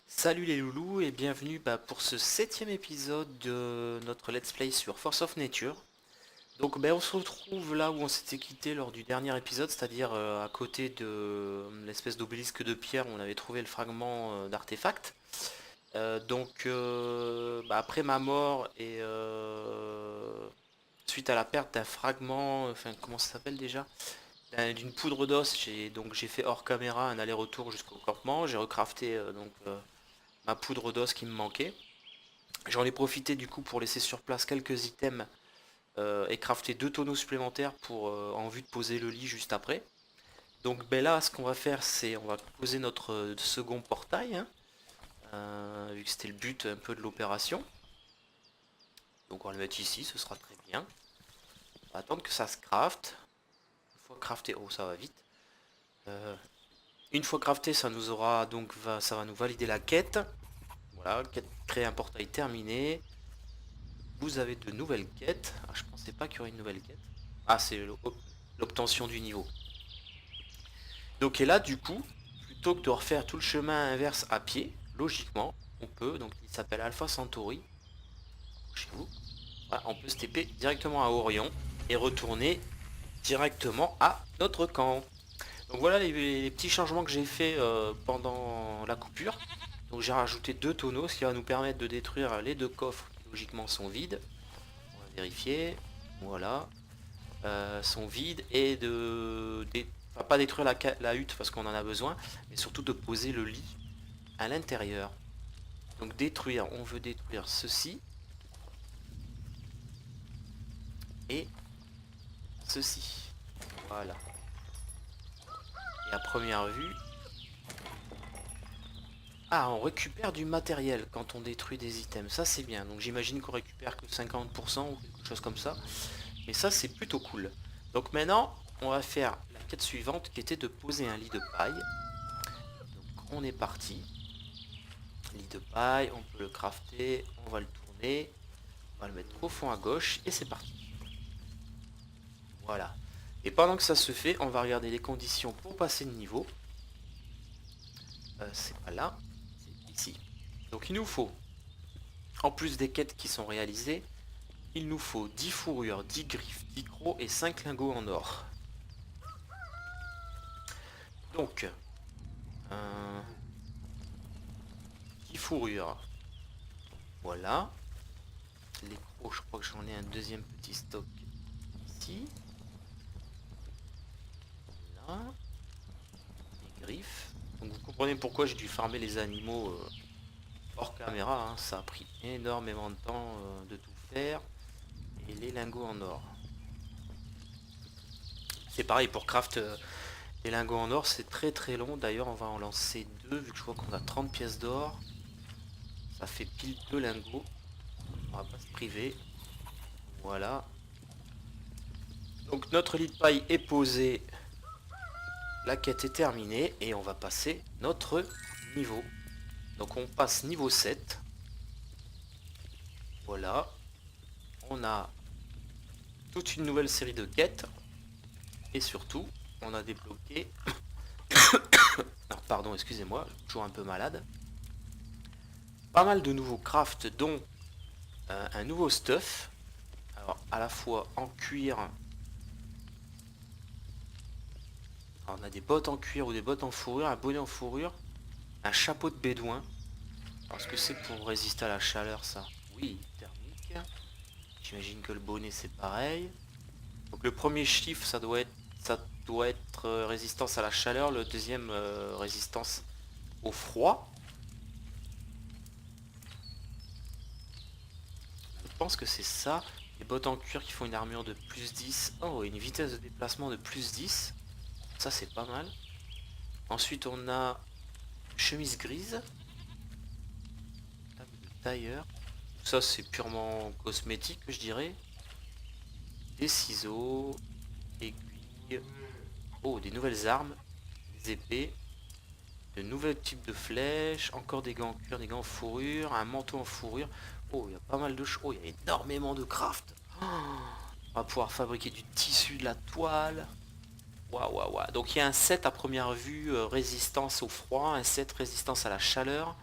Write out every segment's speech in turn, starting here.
Salut les loulous et bienvenue pour ce 7e épisode de notre let's play sur Force of Nature. Donc on se retrouve là où on s'était quitté lors du dernier épisode, c'est-à-dire à côté de l'espèce d'obélisque de pierre où on avait trouvé le fragment d'artefact. Après ma mort et suite à la perte d'un fragment, enfin comment ça s'appelle déjà? D'une poudre d'os, j'ai fait hors caméra un aller-retour jusqu'au campement, j'ai recrafté ma poudre d'os qui me manquait. J'en ai profité du coup pour laisser sur place quelques items et crafter 2 tonneaux supplémentaires pour en vue de poser le lit juste après. Donc là ce qu'on va faire c'est on va poser notre second portail, hein, vu que c'était le but un peu de l'opération. Donc on va le mettre ici, ce sera très bien. On va attendre que ça se crafte. Une fois crafté, oh ça va vite. Une fois crafté, ça nous aura donc ça va nous valider la quête. Voilà, quête créer un portail terminé. Vous avez de nouvelles quêtes. Ah, je pensais pas qu'il y aurait une nouvelle quête. Ah, c'est l'obtention du niveau. Donc et là, du coup, plutôt que de refaire tout le chemin inverse à pied, logiquement, on peut, donc il s'appelle Alpha Centauri, chez vous, voilà, on peut se TP directement à Orion et retourner directement à notre camp. Donc voilà les petits changements que j'ai fait pendant la coupure. Donc j'ai rajouté 2 tonneaux, ce qui va nous permettre de détruire les 2 coffres qui logiquement sont vides. On va vérifier. Voilà. Sont vides et enfin, pas détruire la hutte parce qu'on en a besoin, mais surtout de poser le lit à l'intérieur. Donc détruire, on veut détruire ceci et ceci. Voilà. Et à première vue, ah, on récupère du matériel quand on détruit des items. Ça c'est bien. Donc j'imagine qu'on récupère que 50% ou quelque chose comme ça. Mais ça c'est plutôt cool. Donc maintenant, on va faire la quête suivante qui était de poser un lit de paille. Donc on est parti. Lit de paille, on peut le crafter, on va le tourner, on va le mettre au fond à gauche et c'est parti. Voilà. Et pendant que ça se fait, on va regarder les conditions pour passer de niveau. C'est pas là, c'est ici. Donc il nous faut, en plus des quêtes qui sont réalisées, il nous faut 10 fourrures, 10 griffes, 10 crocs et 5 lingots en or. Donc, 10 fourrures. Voilà. Les crocs, je crois que j'en ai un deuxième petit stock ici. Là. Les griffes. Donc vous comprenez pourquoi j'ai dû farmer les animaux hors caméra. Hein. Ça a pris énormément de temps de tout faire. Et les lingots en or. C'est pareil pour craft les lingots en or, c'est très très long. D'ailleurs, on va en lancer 2 vu que je vois qu'on a 30 pièces d'or. Ça fait pile 2 lingots. On va pas se priver. Voilà. Donc notre lit de paille est posé. La quête est terminée et on va passer notre niveau. Donc on passe niveau 7. Voilà. On a toute une nouvelle série de quêtes. Et surtout, on a débloqué... Alors, pardon, excusez-moi, toujours un peu malade. Pas mal de nouveaux crafts, dont un nouveau stuff. Alors, à la fois en cuir. Alors, on a des bottes en cuir ou des bottes en fourrure, un bonnet en fourrure, un chapeau de bédouin. Parce que c'est pour résister à la chaleur, ça. Oui, thermique. J'imagine que le bonnet c'est pareil. Donc le premier chiffre ça doit être résistance à la chaleur, le deuxième résistance au froid. Je pense que c'est ça. Les bottes en cuir qui font une armure de plus 10. Oh, et une vitesse de déplacement de plus 10. Ça c'est pas mal. Ensuite on a chemise grise. Table de tailleur. Ça c'est purement cosmétique je dirais. Des ciseaux. Aiguilles. Oh, des nouvelles armes. Des épées. De nouveaux types de flèches. Encore des gants en cuir, des gants en fourrure. Un manteau en fourrure. Oh, il y a pas mal de choses. Oh, il y a énormément de craft. Oh, on va pouvoir fabriquer du tissu, de la toile. Waouh, waouh, waouh. Donc il y a un set à première vue résistance au froid, un set résistance à la chaleur.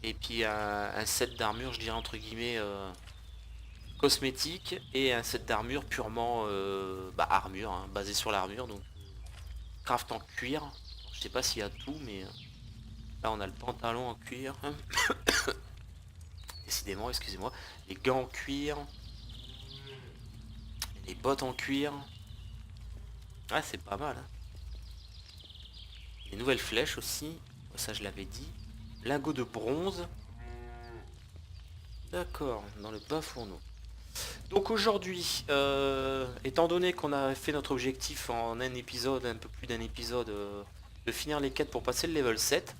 Et puis un set d'armure, je dirais entre guillemets, cosmétique. Et un set d'armure purement armure, hein, basé sur l'armure. Donc craft en cuir. Je sais pas s'il y a tout, mais là on a le pantalon en cuir. Décidément, excusez-moi. Les gants en cuir. Les bottes en cuir. Ouais, c'est pas mal, hein. Les nouvelles flèches aussi. Ça, je l'avais dit. Lingot de bronze. D'accord, dans le bas fourneau. Donc aujourd'hui, étant donné qu'on a fait notre objectif en un épisode, un peu plus d'un épisode, de finir les quêtes pour passer le level 7,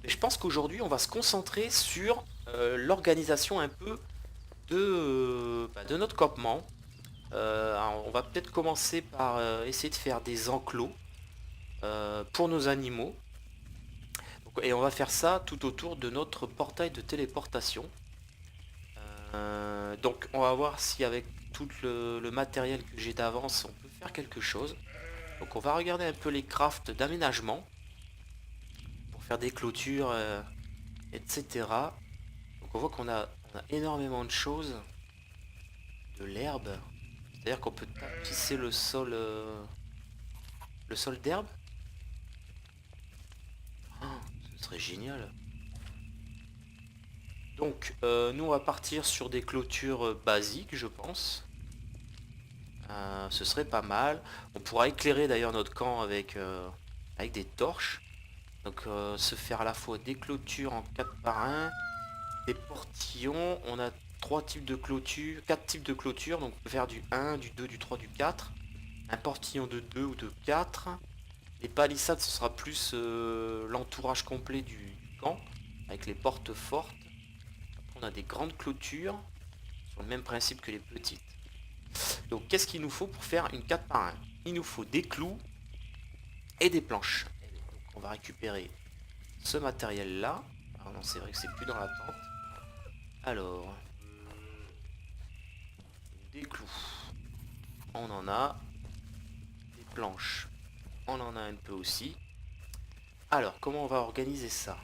mais je pense qu'aujourd'hui on va se concentrer sur l'organisation un peu de notre campement. Alors, on va peut-être commencer par essayer de faire des enclos pour nos animaux. Et on va faire ça tout autour de notre portail de téléportation. Donc on va voir si avec tout le matériel que j'ai d'avance on peut faire quelque chose. Donc on va regarder un peu les crafts d'aménagement pour faire des clôtures, etc. Donc on voit on a énormément de choses. De l'herbe. C'est-à-dire qu'on peut tapisser le sol d'herbe. Oh, ce serait génial. Donc nous on va partir sur des clôtures basiques, je pense. Ce serait pas mal. On pourra éclairer d'ailleurs notre camp avec des torches. Donc se faire à la fois des clôtures en 4 par 1, des portillons. On a 3 types de clôtures, 4 types de clôtures. Donc on peut faire du 1, du 2, du 3, du 4. Un portillon de 2 ou de 4. Les palissades, ce sera plus l'entourage complet du camp, avec les portes fortes. Après, on a des grandes clôtures, sur le même principe que les petites. Donc qu'est-ce qu'il nous faut pour faire une 4 par 1? Il nous faut des clous et des planches. Donc on va récupérer ce matériel là. Ah non, c'est vrai que c'est plus dans la tente. Alors, des clous, on en a. Des planches, on en a un peu aussi. Alors, comment on va organiser ça?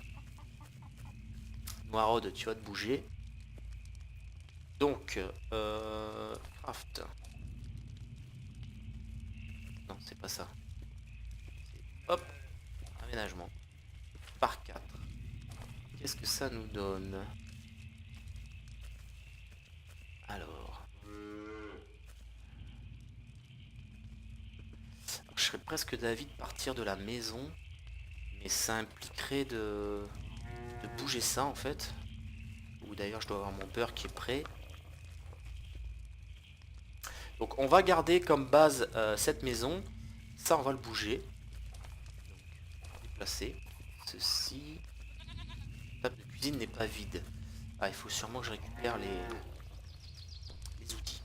Noiraude, tu vas te bouger. Donc, craft. Non, c'est pas ça. Hop, aménagement. Par 4. Qu'est-ce que ça nous donne? Alors, je serais presque d'avis de partir de la maison, mais ça impliquerait de bouger ça en fait. Ou d'ailleurs, je dois avoir mon beurre qui est prêt. Donc, on va garder comme base cette maison. Ça, on va le bouger. Donc, déplacer. Ceci. La table de cuisine n'est pas vide. Ah, il faut sûrement que je récupère les outils.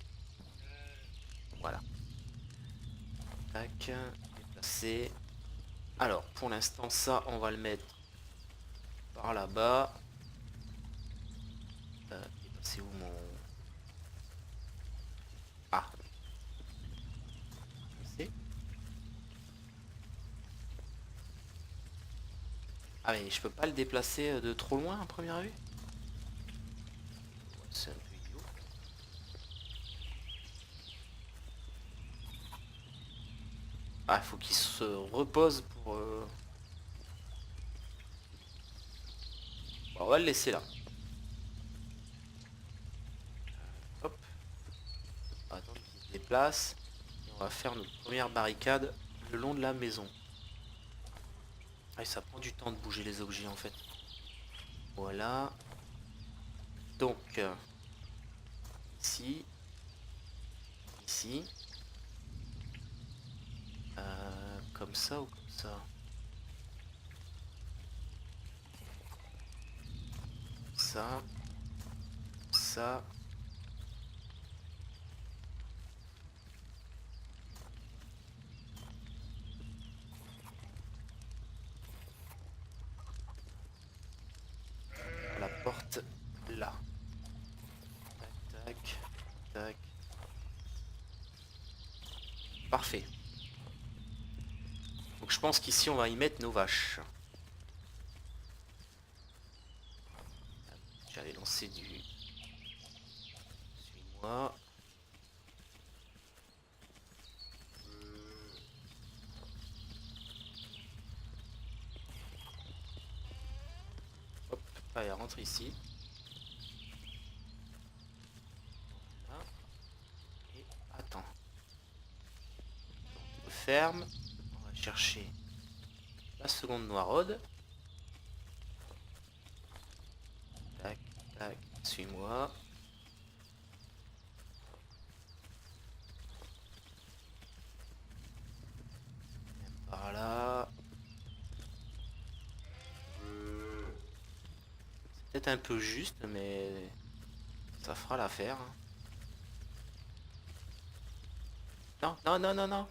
Voilà. Tac. Déplacer. Alors, pour l'instant, ça, on va le mettre par là-bas. C'est où mon... Ah. C'est... Ah, mais je peux pas le déplacer de trop loin à première vue? Ouais, c'est un peu idiot. Ah, il faut qu'il se repose pour... Bon, on va le laisser là. Hop. On va attendre qu'il se déplace. Et on va faire notre première barricade le long de la maison. Ah, et ça prend du temps de bouger les objets en fait. Voilà. Donc, ici. Ici. Comme ça ou comme ça? Ça. Ça. mettre là. Tac, tac, tac. Parfait. Donc je pense qu'ici on va y mettre nos vaches. J'avais lancé du... Suis-moi. Hop, allez, rentre ici. Voilà. Et attends. On ferme. On va chercher la seconde noiraude. Tac, tac, suis-moi. Par là. C'est peut-être un peu juste, mais ça fera l'affaire. Non, non, non, non, non.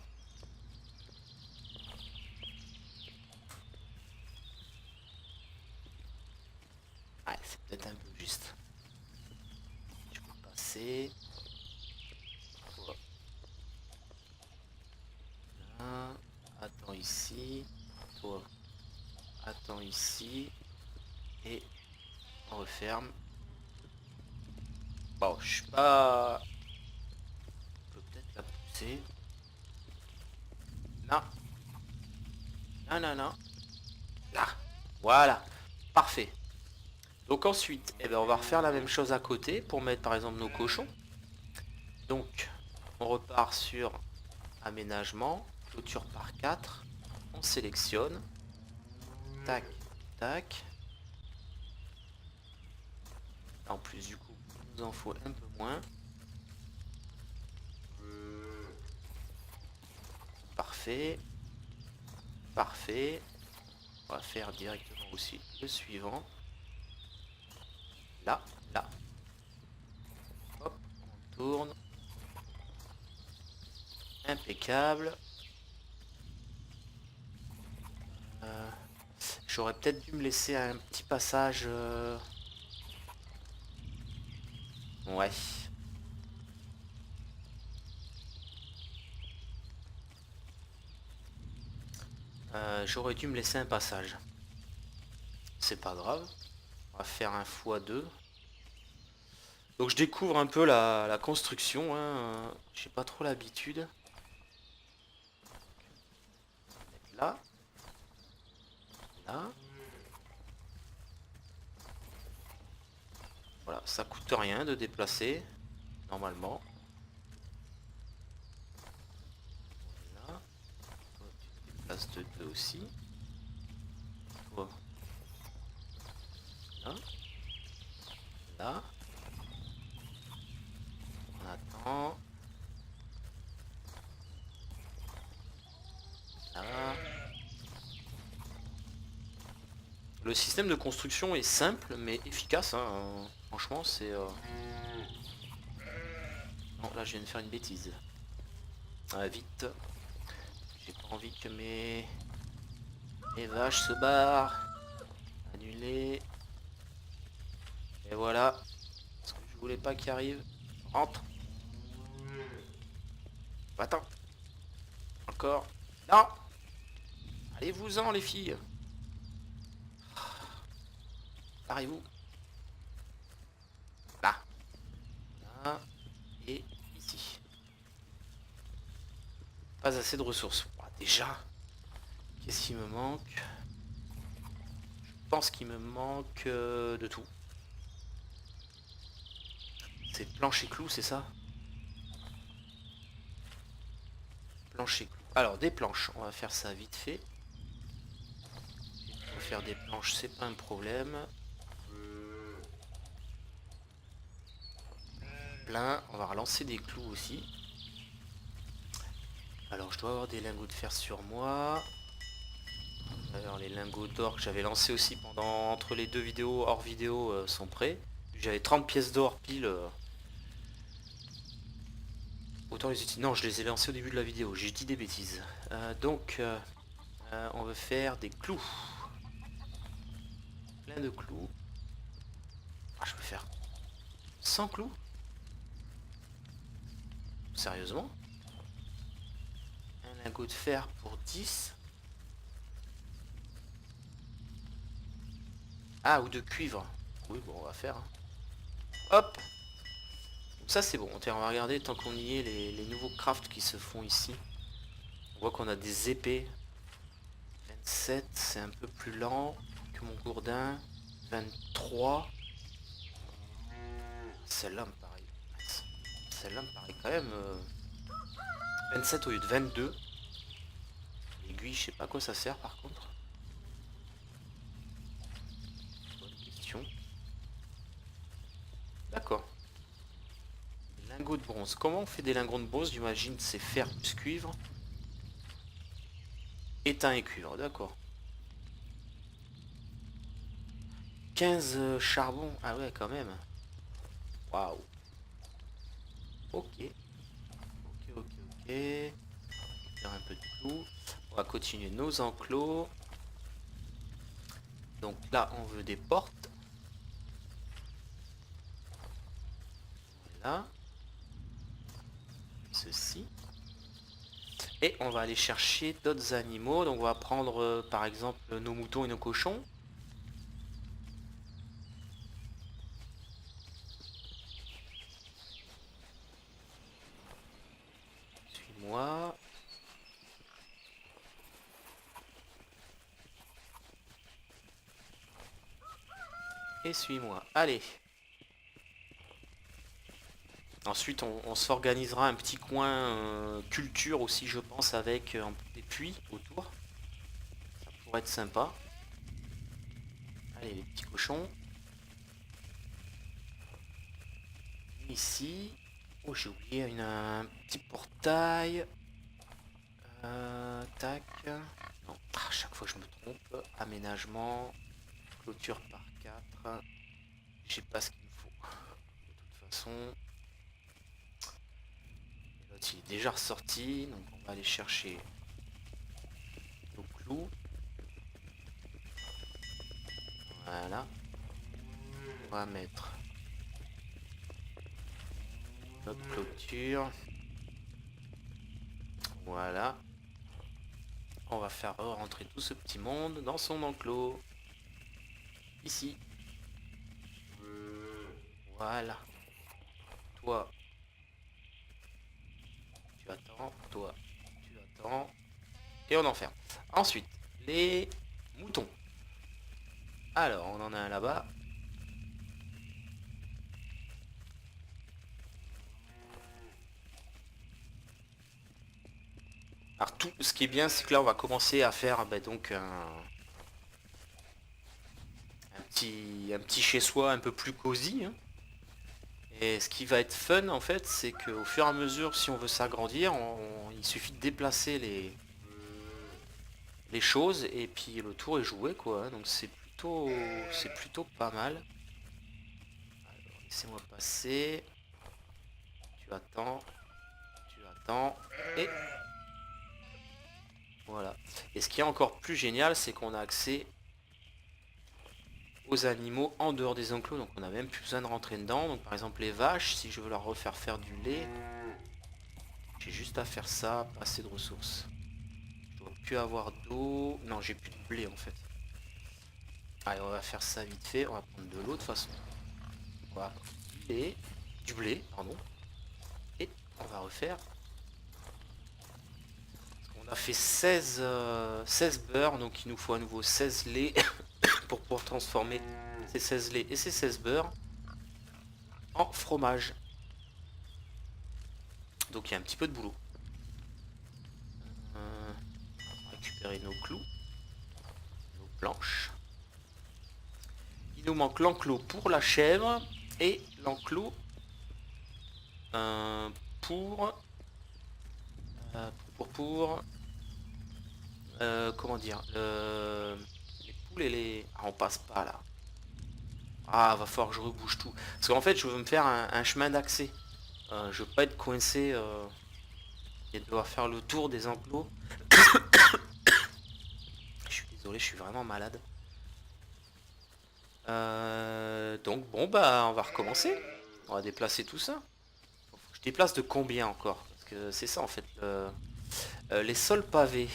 Ouais, c'est peut-être un peu juste. Je peux passer. Toi. Là. Attends ici. Toi. Attends ici. Et on referme. Bon, je suis pas... Je peux peut-être la pousser. Non. Non, non, non. Là. Voilà. Parfait. Donc ensuite, eh ben, on va refaire la même chose à côté pour mettre par exemple nos cochons. Donc, on repart sur aménagement, clôture par 4. On sélectionne. Tac, tac. En plus, du coup, il nous en faut un peu moins. Parfait. Parfait. On va faire directement aussi le suivant. Là, là. Hop, on tourne. Impeccable. J'aurais peut-être dû me laisser un petit passage. Ouais. J'aurais dû me laisser un passage. C'est pas grave. On va faire un x2. Donc je découvre un peu la construction. Hein. J'ai pas trop l'habitude. Là. Là. Voilà, ça coûte rien de déplacer. Normalement. Voilà. Toi, tu te déplaces de 2 aussi. Toi. Là. Là. On attend. Là. Le système de construction est simple mais efficace. Hein. Franchement, c'est... Non, là, je viens de faire une bêtise. Ah, vite. J'ai pas envie que mes vaches se barrent. Annuler. Et voilà. Ce que je voulais pas qu'il arrive. Rentre. Attends. Encore. Non. Allez-vous-en, les filles. Arrivez-vous. Là. Là. Et ici. Pas assez de ressources. Oh, déjà. Qu'est-ce qui me manque? Je pense qu'il me manque de tout. C'est planche et clous, c'est ça? Planche et clous. Alors, des planches. On va faire ça vite fait. On va faire des planches, c'est pas un problème. Plein. On va relancer des clous aussi. Alors, je dois avoir des lingots de fer sur moi. Alors, les lingots d'or que j'avais lancés aussi entre les deux vidéos hors vidéo sont prêts. J'avais 30 pièces d'or pile. Autant les utiliser. Non, je les ai lancés au début de la vidéo. J'ai dit des bêtises. Donc, on veut faire des clous. Plein de clous. 100 clous? Sérieusement? Un lingot de fer pour 10? Ah, ou de cuivre. Oui, bon, on va faire. Hein. Hop! Donc ça, c'est bon. Tiens, on va regarder, tant qu'on y est, les nouveaux crafts qui se font ici. On voit qu'on a des épées. 27, c'est un peu plus lent que mon gourdin. 23. Celle-là me paraît... Celle-là me paraît quand même... 27 au lieu de 22. L'aiguille, je sais pas à quoi ça sert par contre. Bonne question. D'accord. Lingots de bronze. Comment on fait des lingots de bronze? J'imagine c'est fer plus cuivre. Étain et cuivre, d'accord. 15 charbon. Ah ouais, quand même. Waouh. Ok. Ok, ok, ok. Faire un peu de clous. On va continuer nos enclos. Donc là, on veut des portes. Voilà. Ceci. Et on va aller chercher d'autres animaux. Donc on va prendre par exemple nos moutons et nos cochons. Suis-moi. Et suis-moi. Allez. Ensuite on s'organisera un petit coin culture aussi je pense avec des puits autour. Ça pourrait être sympa. Allez les petits cochons. Ici. Oh j'ai oublié un petit portail. Tac. Non, à chaque fois je me trompe. Aménagement. Clôture par 4. Je sais pas ce qu'il me faut. De toute façon. L'autre il est déjà ressorti. Donc on va aller chercher nos clous. Voilà. On va mettre notre clôture. Voilà. On va faire rentrer tout ce petit monde dans son enclos. Ici. Voilà. Toi, tu attends. Toi, tu attends. Et on enferme. Ensuite, les moutons. Alors, on en a un là-bas. Alors, tout ce qui est bien, c'est que là, on va commencer à faire donc un petit chez-soi un peu plus cosy. Hein. Et ce qui va être fun, en fait, c'est qu'au fur et à mesure, si on veut s'agrandir, il suffit de déplacer les choses et puis le tour est joué, quoi. Donc c'est plutôt pas mal. Alors, laissez-moi passer. Tu attends. Tu attends. Et voilà. Et ce qui est encore plus génial, c'est qu'on a accès aux animaux en dehors des enclos. Donc on n'a même plus besoin de rentrer dedans. Donc par exemple les vaches, si je veux leur refaire faire du lait, j'ai juste à faire ça, pas assez de ressources. Je dois plus avoir d'eau. Non, j'ai plus de blé en fait. Allez, on va faire ça vite fait. On va prendre de l'eau de toute façon. Voilà. Et du blé, pardon. Et on va refaire. On a fait 16 beurres, donc il nous faut à nouveau 16 laits pour pouvoir transformer ces 16 laits et ces 16 beurres en fromage. Donc il y a un petit peu de boulot. On va récupérer nos clous, nos planches. Il nous manque l'enclos pour la chèvre et l'enclos pour pour comment dire les poules et les... Ah, on passe pas là. Ah, va falloir que je rebouge tout. Parce qu'en fait, je veux me faire un chemin d'accès. Je veux pas être coincé et devoir faire le tour des enclos. Je suis désolé, je suis vraiment malade. Donc bon, bah, on va recommencer. On va déplacer tout ça. Je déplace de combien encore? Parce que c'est ça en fait. Les sols pavés.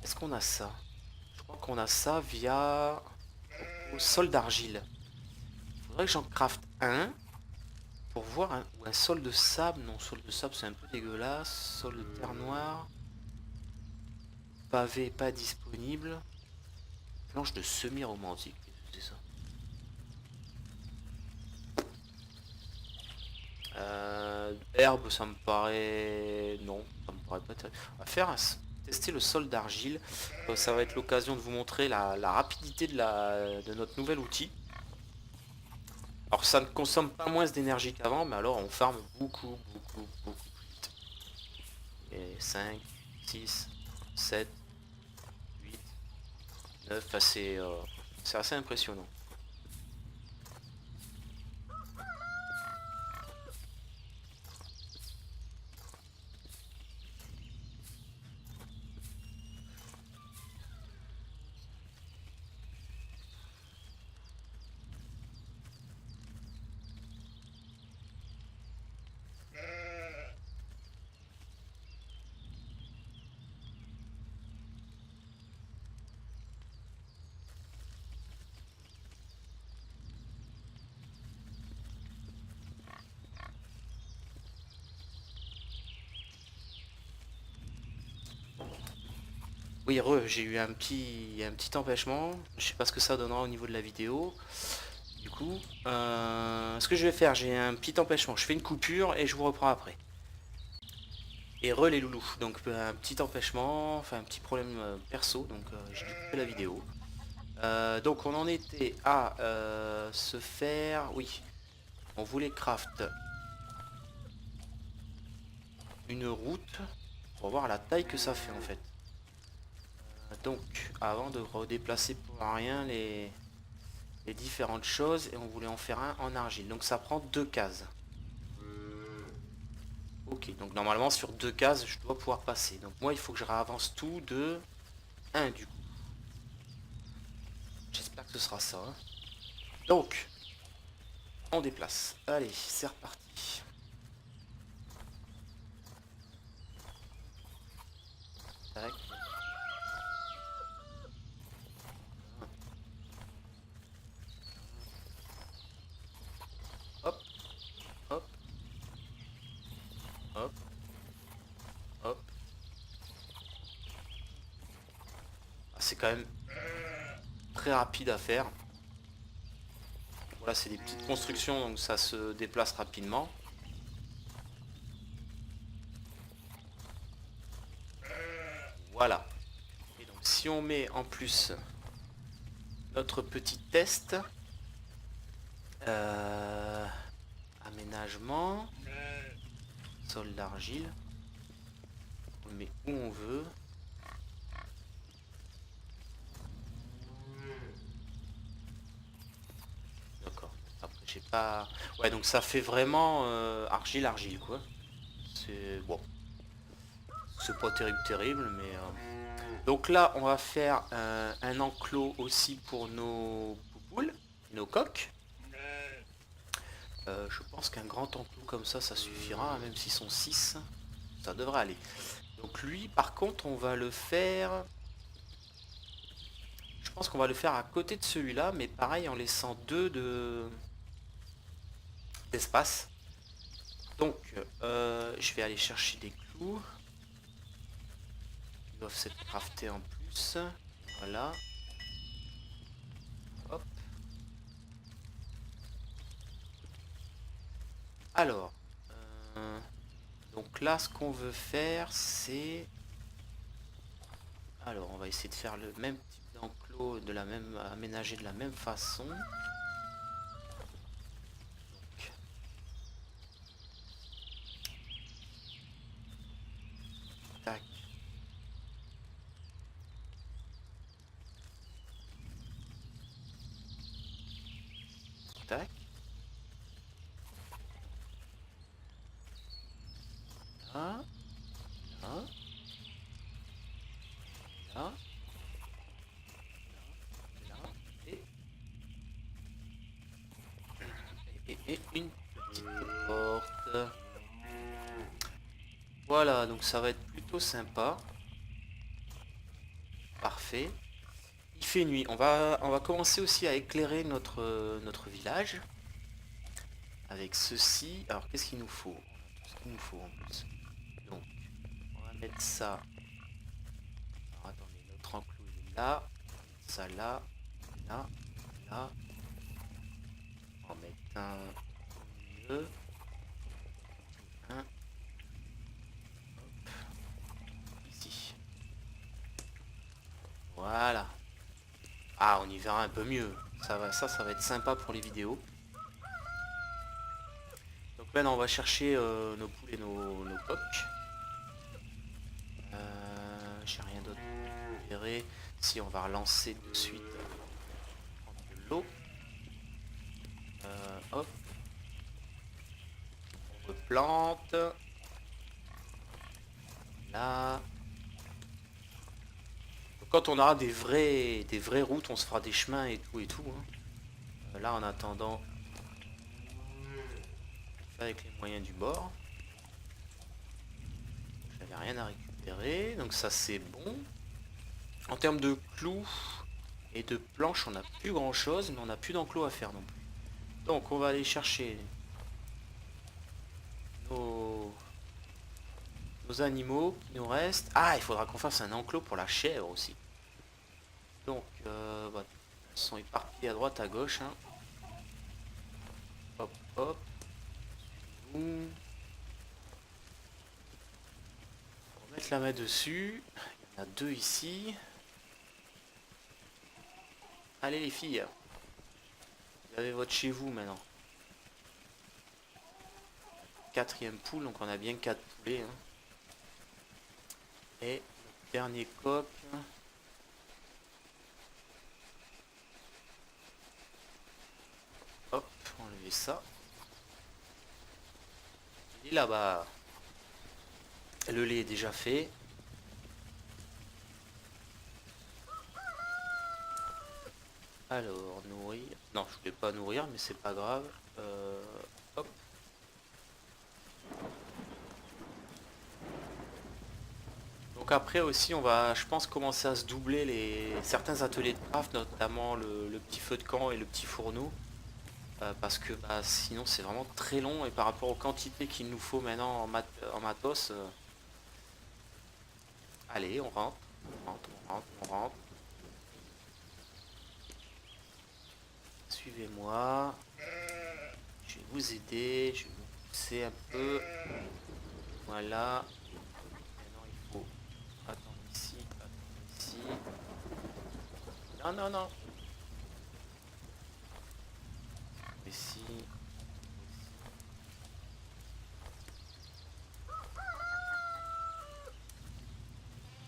Est-ce qu'on a ça? Je crois qu'on a ça via au sol d'argile. Faudrait que j'en crafte un pour voir ou un sol de sable. Non, sol de sable c'est un peu dégueulasse. Sol de terre noire. Pavé pas disponible. Planche de semi-romantique. Qu'est-ce que c'est ça? Herbe, ça me paraît... Non, ça me paraît pas terrible. On va faire tester le sol d'argile. Ça va être l'occasion de vous montrer la rapidité de notre nouvel outil. Alors ça ne consomme pas moins d'énergie qu'avant, mais alors on farme beaucoup plus vite. Et 5, 6, 7, 8, 9, enfin, c'est assez impressionnant. Oui, j'ai eu un petit empêchement. Je sais pas ce que ça donnera au niveau de la vidéo. Du coup, ce que je vais faire, j'ai un petit empêchement. Je fais une coupure et je vous reprends après. Et les loulous. Donc un petit empêchement, enfin un petit problème perso. Donc j'ai dû couper la vidéo. Donc on en était à se faire... Oui, on voulait craft une route pour voir la taille que ça fait en fait. Donc avant de redéplacer pour rien les différentes choses, et on voulait en faire un en argile. Donc ça prend 2 cases. Ok, donc normalement sur 2 cases je dois pouvoir passer. Donc moi il faut que je réavance tout de 1 du coup. J'espère que ce sera ça. Hein. Donc on déplace. Allez, c'est reparti. Tac. Hop, hop, hop, hop. Ah, c'est quand même très rapide à faire. Voilà, c'est des petites constructions, donc ça se déplace rapidement. Voilà. Et donc si on met en plus notre petit test, aménagement, sol d'argile, on le met où on veut. D'accord. Après j'ai pas... Ouais, donc ça fait vraiment argile quoi. C'est bon. C'est pas terrible, mais... Donc là, on va faire un enclos aussi pour nos poupoules, nos coques. Je pense qu'un grand enclos comme ça suffira, même s'ils sont 6, ça devrait aller. Donc lui, par contre, on va le faire... Je pense qu'on va le faire à côté de celui-là, mais pareil, en laissant 2 d'espace. Donc, je vais aller chercher des clous. Ils doivent s'être craftés en plus. Voilà. Hop. Alors, donc là, ce qu'on veut faire, c'est... Alors, on va essayer de faire le même type d'enclos, aménagé de la même façon. Donc, tac. Tac. Là. Là. Là. Là. Et et une petite porte. Voilà, donc ça va être plutôt sympa. Parfait. Il fait nuit. On va commencer aussi à éclairer notre village. Avec ceci. Alors, qu'est-ce qu'il nous faut? On a tout ce qu'il nous faut en plus. Donc, on va mettre ça. Alors, attendez, notre enclos il est là. Ça là. Là. Là. On va mettre un au milieu. Un. Hop. Ici. Voilà. Ah, on y verra un peu mieux. Ça va être sympa pour les vidéos. Donc maintenant, on va chercher nos poules et nos coqs. J'ai rien d'autre à récupérer. Si on va relancer de suite, prendre de l'eau. Hop. On replante. Là. Donc, quand on aura des vraies routes, on se fera des chemins et tout hein. Là, en attendant, on fait avec les moyens du bord. J'avais rien à récupérer, donc ça c'est bon. En termes de clous et de planches, on n'a plus grand chose, mais on n'a plus d'enclos à faire non plus. Donc on va aller chercher nos animaux qui nous restent. Ah, il faudra qu'on fasse un enclos pour la chèvre aussi. Donc, bah, elles sont éparpillées à droite, à gauche. Hein. Hop, hop. On va mettre la main dessus. Il y en a deux ici. Allez les filles. Vous avez votre chez vous maintenant. Quatrième poule, donc on a bien 4 poulets. Hein. Et le dernier coq. Hop, enlever ça. Il est là-bas. Le lait est déjà fait. Alors, nourrir. Non, je voulais pas nourrir, mais c'est pas grave. Hop. Donc après aussi, on va, je pense, commencer à se doubler certains ateliers de craft, notamment le petit feu de camp et le petit fourneau. Parce que bah, sinon c'est vraiment très long et par rapport aux quantités qu'il nous faut maintenant en matos. Allez, on rentre, on rentre, on rentre, on rentre. Suivez-moi. Je vais vous aider, je vais vous pousser un peu. Voilà. Maintenant il faut attendre ici, attendre ici. Non, non, non. Ici.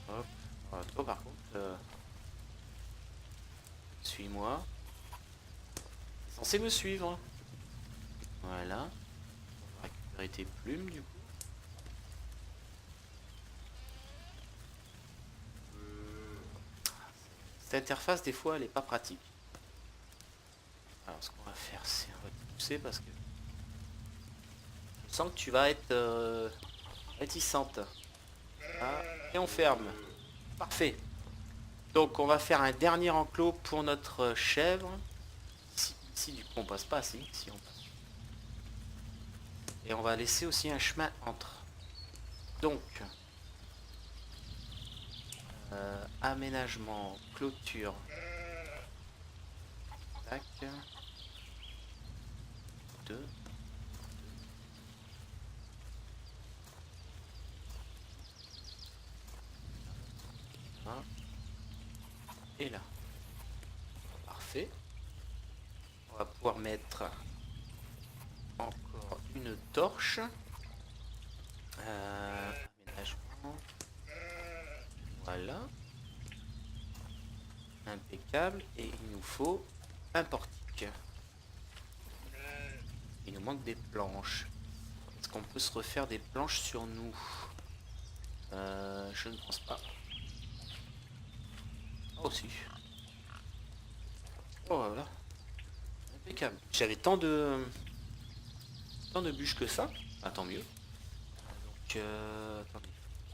Hop. Voilà, toi par contre, suis-moi. T'es censé me suivre. Voilà. On va récupérer tes plumes du coup. Cette interface des fois elle est pas pratique. Alors ce qu'on va faire c'est on va te pousser parce que je sens que tu vas être réticente. Ah, et on ferme. Parfait. Donc on va faire un dernier enclos pour notre chèvre. Ici du coup on passe pas, si on passe. Et on va laisser aussi un chemin entre. Donc aménagement, clôture. Tac. 2. Et là. Parfait. On va pouvoir mettre encore une torche. Aménagement. Voilà. Impeccable. Et il nous faut un portique. Il nous manque des planches. Est-ce qu'on peut se refaire des planches sur nous? Je ne pense pas. Oh si. Oh voilà. Impeccable. J'avais tant de tant de bûches que ça. Ah, tant mieux. Donc, attendez,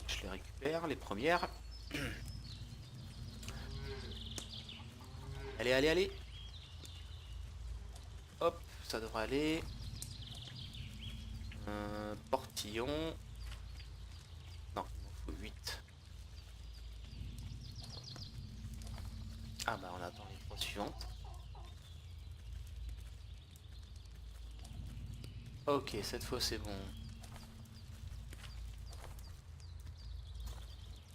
je les récupère, les premières. Allez, allez, allez. Hop, ça devrait aller. Portillon. Non, il m'en faut 8. Ah bah on attend les 3 suivantes. Ok, cette fois c'est bon.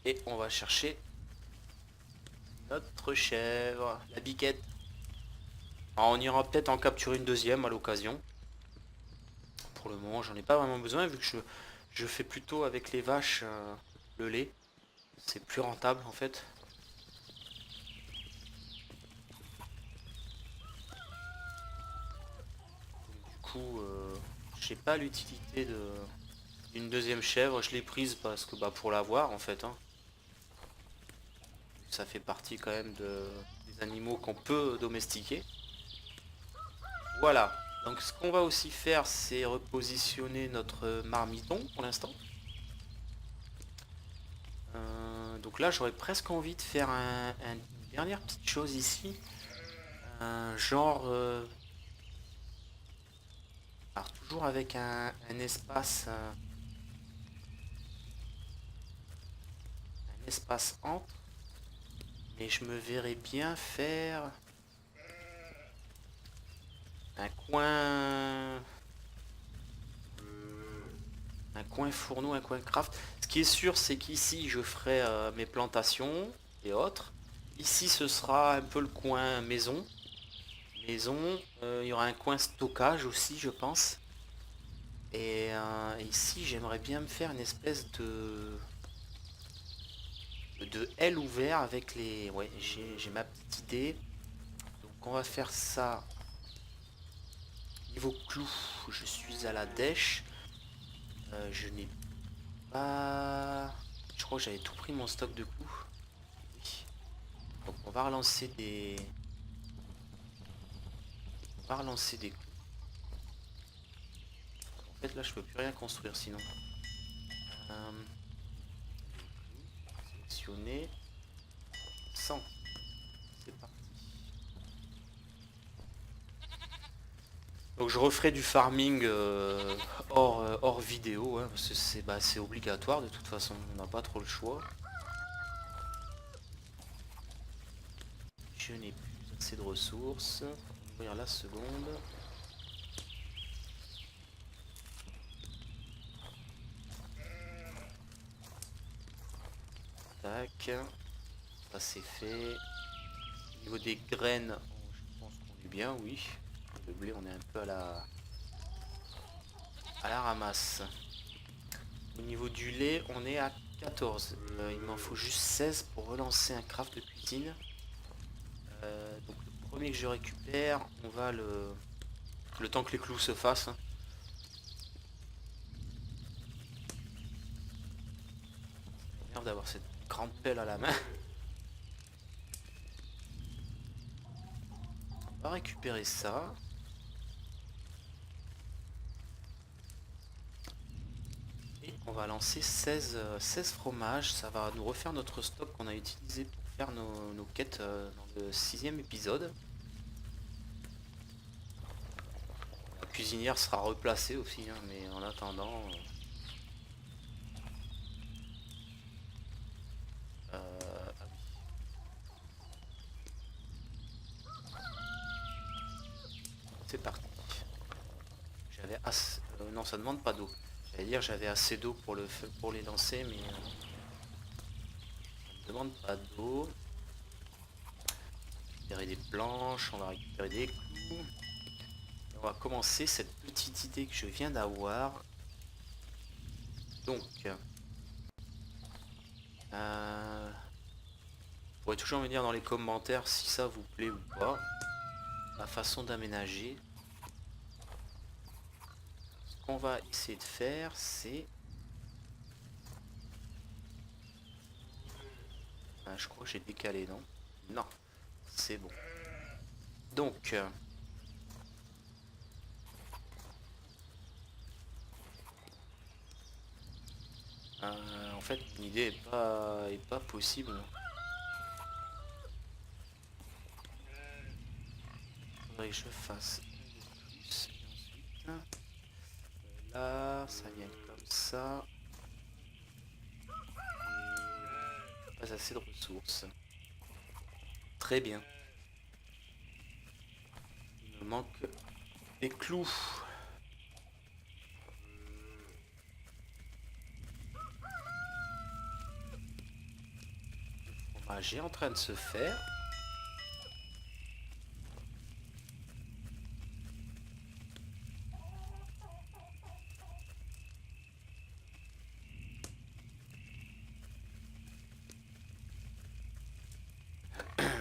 Et on va chercher notre chèvre, la biquette. Alors, on ira peut-être en capturer une deuxième à l'occasion. Pour le moment, j'en ai pas vraiment besoin vu que je fais plutôt avec les vaches le lait. C'est plus rentable en fait. Donc, du coup, j'ai pas l'utilité d'une deuxième chèvre. Je l'ai prise parce que bah pour l'avoir en fait. Hein. Ça fait partie quand même des animaux qu'on peut domestiquer. Voilà. Donc ce qu'on va aussi faire, c'est repositionner notre marmiton pour l'instant. Donc là, j'aurais presque envie de faire une dernière petite chose ici. Genre... alors toujours avec un espace... un espace entre. Mais je me verrais bien faire... un coin... un coin fourneau, un coin craft. Ce qui est sûr, c'est qu'ici, je ferai mes plantations et autres. Ici, ce sera un peu le coin maison. Maison, il y aura un coin stockage aussi, je pense. Et ici, j'aimerais bien me faire une espèce de L ouvert avec les... Ouais, j'ai ma petite idée. Donc on va faire ça. Niveau clou, je suis à la dèche. Je n'ai pas... Je crois que j'avais tout pris mon stock de clous. Oui. Donc on va relancer des... On va relancer des clous. En fait là je peux plus rien construire sinon. Euh, Sélectionner. 100. C'est parti. Donc je referai du farming hors vidéo, hein, parce que c'est obligatoire de toute façon, on n'a pas trop le choix. Je n'ai plus assez de ressources. On va ouvrir la seconde. Tac. Ça c'est fait. Au niveau des graines, je pense qu'on est bien, oui. Le blé, on est un peu à la ramasse. Au niveau du lait, on est à 14. Il m'en faut juste 16 pour relancer un craft de cuisine. Donc le premier que je récupère, on va le temps que les clous se fassent. Hein. Ça m'énerve d'avoir cette grande pelle à la main. On va récupérer ça. Et on va lancer 16 fromages. Ça va nous refaire notre stock qu'on a utilisé pour faire nos quêtes dans le 6e épisode. La cuisinière sera replacée aussi, hein, mais en attendant... ah oui. C'est parti. J'avais assez... non, ça demande pas d'eau. J'allais dire j'avais assez d'eau pour les lancer, mais ça ne demande pas d'eau. On va récupérer des planches, on va récupérer des clous. Et on va commencer cette petite idée que je viens d'avoir. Donc, vous pourrez toujours me dire dans les commentaires si ça vous plaît ou pas. La façon d'aménager. Ce qu'on va essayer de faire, c'est... Ah, je crois que j'ai décalé, non? Non, c'est bon. Donc, En fait, mon idée est pas possible. Faudrait que je fasse un de plus. Et ensuite, là, ça vient comme ça. Pas assez de ressources. Très bien. Il me manque des clous. Le fromage est en train de se faire.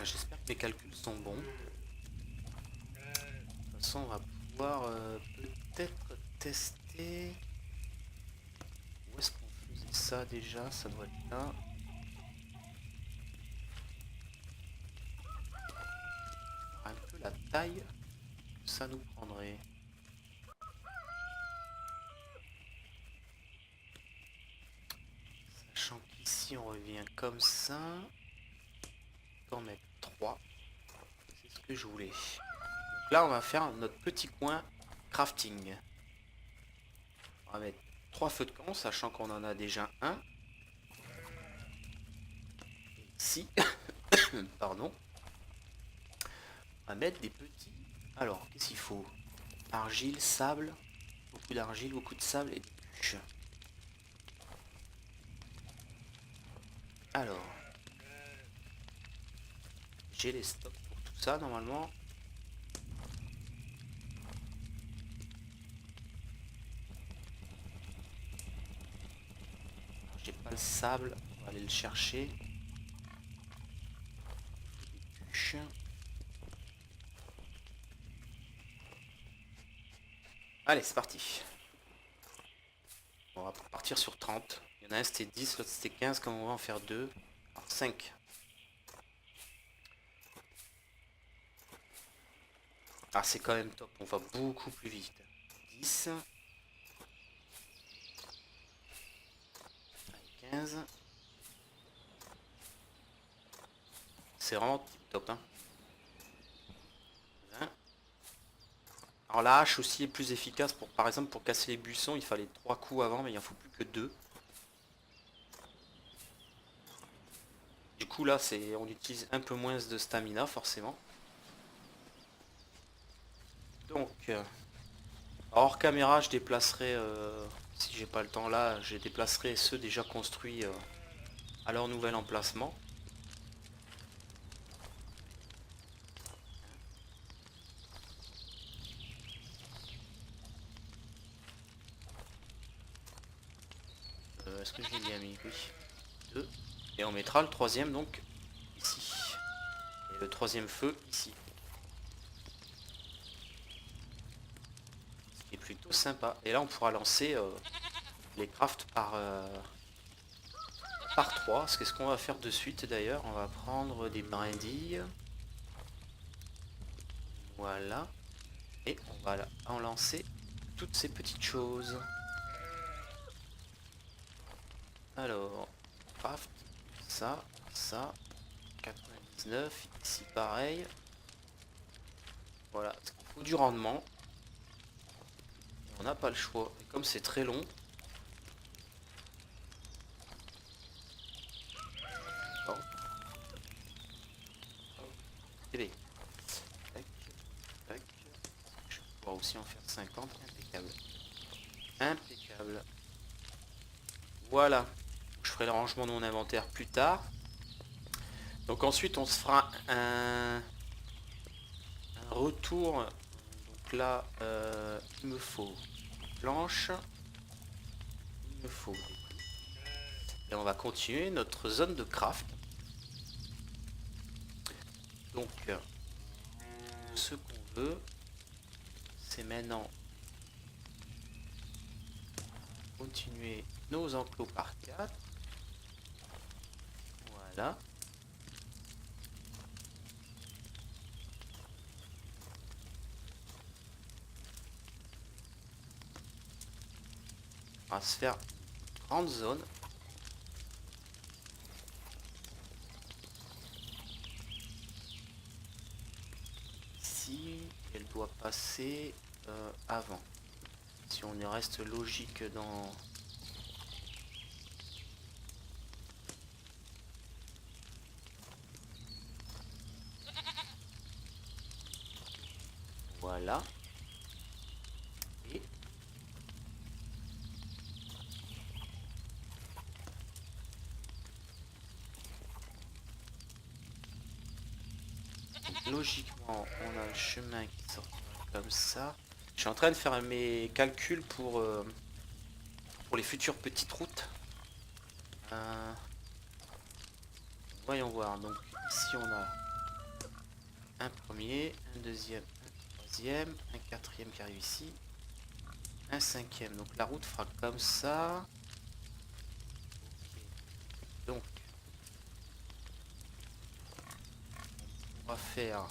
J'espère que mes calculs sont bons. De toute façon, on va pouvoir peut-être tester. Où est-ce qu'on faisait ça déjà? Ça doit être là. Un peu la taille que ça nous prendrait. Sachant qu'ici on revient comme ça. On va mettre 3. C'est ce que je voulais. Donc là on va faire notre petit coin crafting. On va mettre 3 feux de camp, sachant qu'on en a déjà un. Ici. Pardon. On va mettre des petits. Alors, qu'est-ce qu'il faut? Argile, sable. Beaucoup d'argile, beaucoup de sable et des bûches. Alors. J'ai les stocks pour tout ça normalement. J'ai pas le sable. On va aller le chercher. Des bûches. Allez, c'est parti. On va partir sur 30. Il y en a un c'était 10, l'autre c'était 15, comme on va en faire 2. Alors 5. Ah c'est quand même top, on va beaucoup plus vite. 10. 15. C'est vraiment top hein. 20. Alors la hache aussi est plus efficace pour, par exemple, pour casser les buissons, il fallait 3 coups avant, mais il en faut plus que 2. Du coup là c'est, on utilise un peu moins de stamina forcément. Donc hors caméra je déplacerai, si j'ai pas le temps là, je déplacerai ceux déjà construits à leur nouvel emplacement. Est-ce que je l'ai bien mis? Oui. 2. Et on mettra le troisième donc ici. Et le troisième feu ici. Ce qui est plutôt sympa. Et là on pourra lancer les crafts par 3. C'est ce qu'on va faire de suite d'ailleurs. On va prendre des brindilles. Voilà. Et on va en lancer toutes ces petites choses. Alors, craft, ça, 99, ici pareil. Voilà, il faut du rendement. On n'a pas le choix. Et comme c'est très long, oh. Tac, tac. Je vais pouvoir aussi en faire 50. Impeccable. Impeccable. Voilà. Je ferai le rangement de mon inventaire plus tard. Donc ensuite on se fera un retour. Donc là il me faut des planches. Il me faut des... Et on va continuer notre zone de craft. Donc ce qu'on veut, c'est maintenant continuer nos enclos par 4. Voilà. On va se faire une grande zone. passer avant. Si on y reste logique dans... Voilà. Et donc, logiquement, on a le chemin qui sort comme ça. Je suis en train de faire mes calculs pour les futures petites routes. Voyons voir. Donc ici on a un premier, un deuxième, un troisième, un quatrième qui arrive ici, un cinquième. Donc la route fera comme ça. Donc on va faire...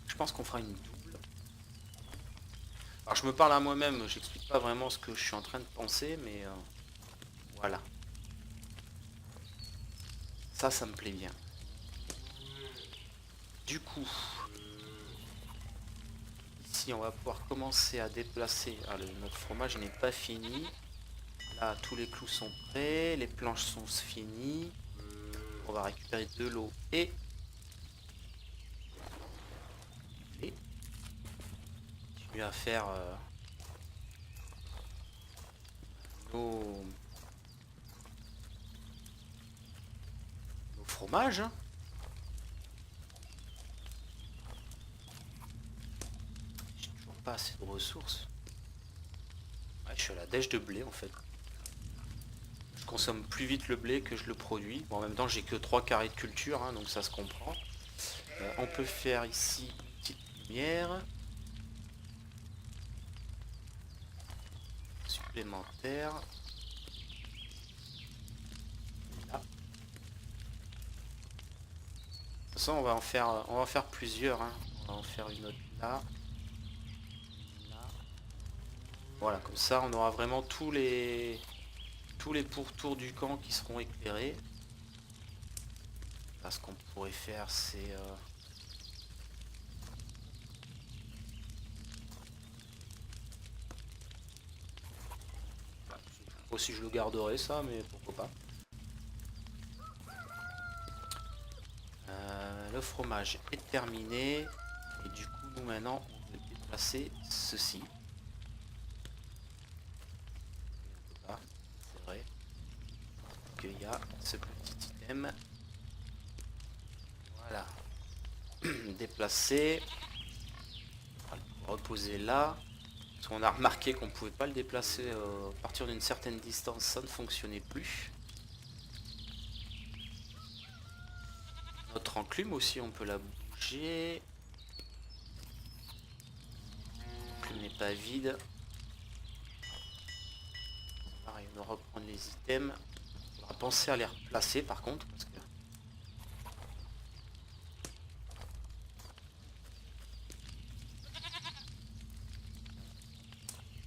Je pense qu'on fera une double. Alors je me parle à moi-même, j'explique pas vraiment ce que je suis en train de penser, mais voilà. Ça me plaît bien. Du coup, ici on va pouvoir commencer à déplacer. Ah, notre fromage n'est pas fini. Là, tous les clous sont prêts, les planches sont finies. On va récupérer de l'eau et continuer à faire nos fromages. J'ai toujours pas assez de ressources. Ouais, je suis à la dèche de blé en fait. Je consomme plus vite le blé que je le produis. Bon, en même temps, j'ai que 3 carrés de culture, hein, donc ça se comprend. On peut faire ici une petite lumière supplémentaire. Là. De toute façon, on va en faire plusieurs. Hein. On va en faire une autre là. Là. Voilà, comme ça, on aura vraiment tous les pourtours du camp qui seront éclairés. Là, ce qu'on pourrait faire, c'est... Aussi, je le garderai, ça, mais pourquoi pas. Le fromage est terminé. Et du coup, nous, maintenant, on peut déplacer ceci. C'est vrai qu'il y a ce petit item. Voilà. Déplacer. On va le reposer là. Parce qu'on a remarqué qu'on pouvait pas le déplacer à partir d'une certaine distance, ça ne fonctionnait plus. Notre enclume aussi, on peut la bouger. L'enclume n'est pas vide. Pareil, on va reprendre les items. On va penser à les replacer par contre. Parce que...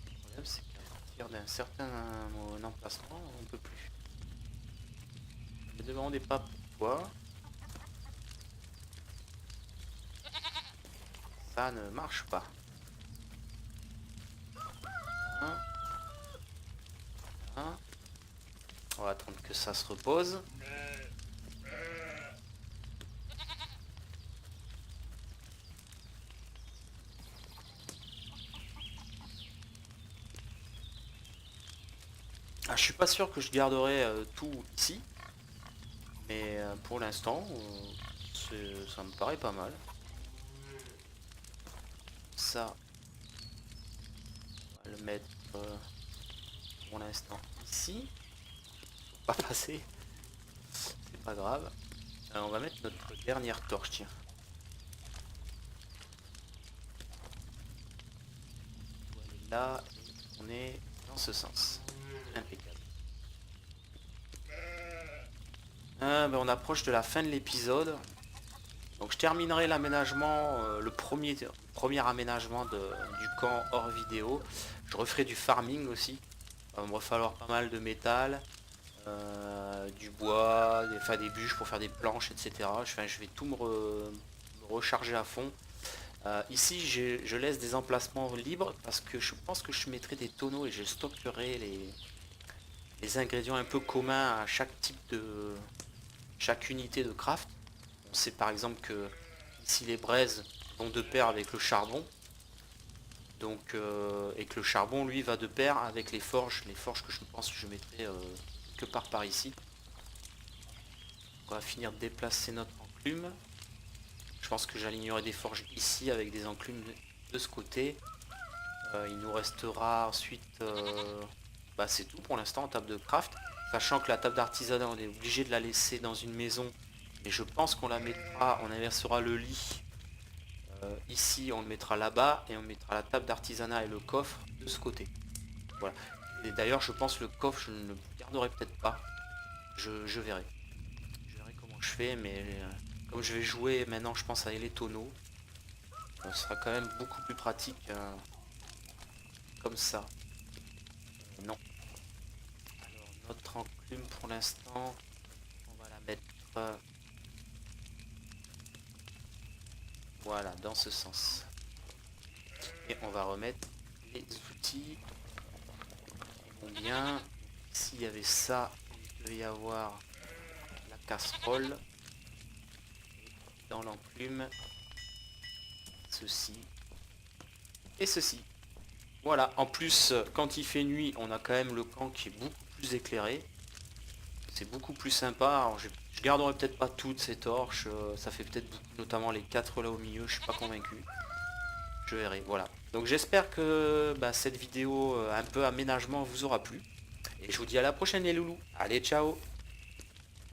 Le problème c'est qu'à partir d'un certain emplacement, on ne peut plus. Ne me demandez pas pourquoi. Ça ne marche pas. On va attendre que ça se repose. Ah, je suis pas sûr que je garderai tout ici. Mais pour l'instant, ça me paraît pas mal. Ça, on va le mettre pour l'instant ici. Pas passer, c'est pas grave. On va mettre notre dernière torche, tiens. On est là, et on est dans ce sens. Impeccable. Ben on approche de la fin de l'épisode. Donc je terminerai l'aménagement, le premier aménagement du camp hors vidéo. Je referai du farming aussi. Il va me falloir pas mal de métal. du bois, des bûches pour faire des planches, etc. Enfin, je vais tout me recharger à fond. Ici, je laisse des emplacements libres parce que je pense que je mettrai des tonneaux et je stockerai les ingrédients un peu communs à chaque type de chaque unité de craft. On sait par exemple que ici les braises vont de pair avec le charbon. Donc, et que le charbon lui va de pair avec les forges que je pense que je mettrai quelque part par ici. On va finir de déplacer notre enclume. Je pense que j'alignerai des forges ici avec des enclumes de ce côté. Il nous restera ensuite, bah c'est tout pour l'instant en table de craft. Sachant que la table d'artisanat, on est obligé de la laisser dans une maison. Et je pense qu'on la mettra, on inversera le lit. Ici, on le mettra là-bas et on mettra la table d'artisanat et le coffre de ce côté. Voilà. Et d'ailleurs, je pense le coffre, je ne le garderai peut-être pas. Je verrai. Je verrai comment je fais, mais comme je vais jouer maintenant, je pense avec les tonneaux. Ce sera quand même beaucoup plus pratique comme ça. Non. Alors, notre enclume pour l'instant, on va la mettre voilà, dans ce sens. Et on va remettre les outils qui vont bien. S'il y avait ça, il devait y avoir la casserole. Dans l'enclume, ceci et ceci. Voilà, en plus, quand il fait nuit, on a quand même le camp qui est beaucoup plus éclairé. C'est beaucoup plus sympa. Alors, je garderai peut-être pas toutes ces torches. Ça fait peut-être beaucoup, notamment les 4 là au milieu. Je suis pas convaincu. Je verrai, voilà. Donc j'espère que bah, cette vidéo un peu aménagement vous aura plu. Et je vous dis à la prochaine les loulous. Allez, ciao!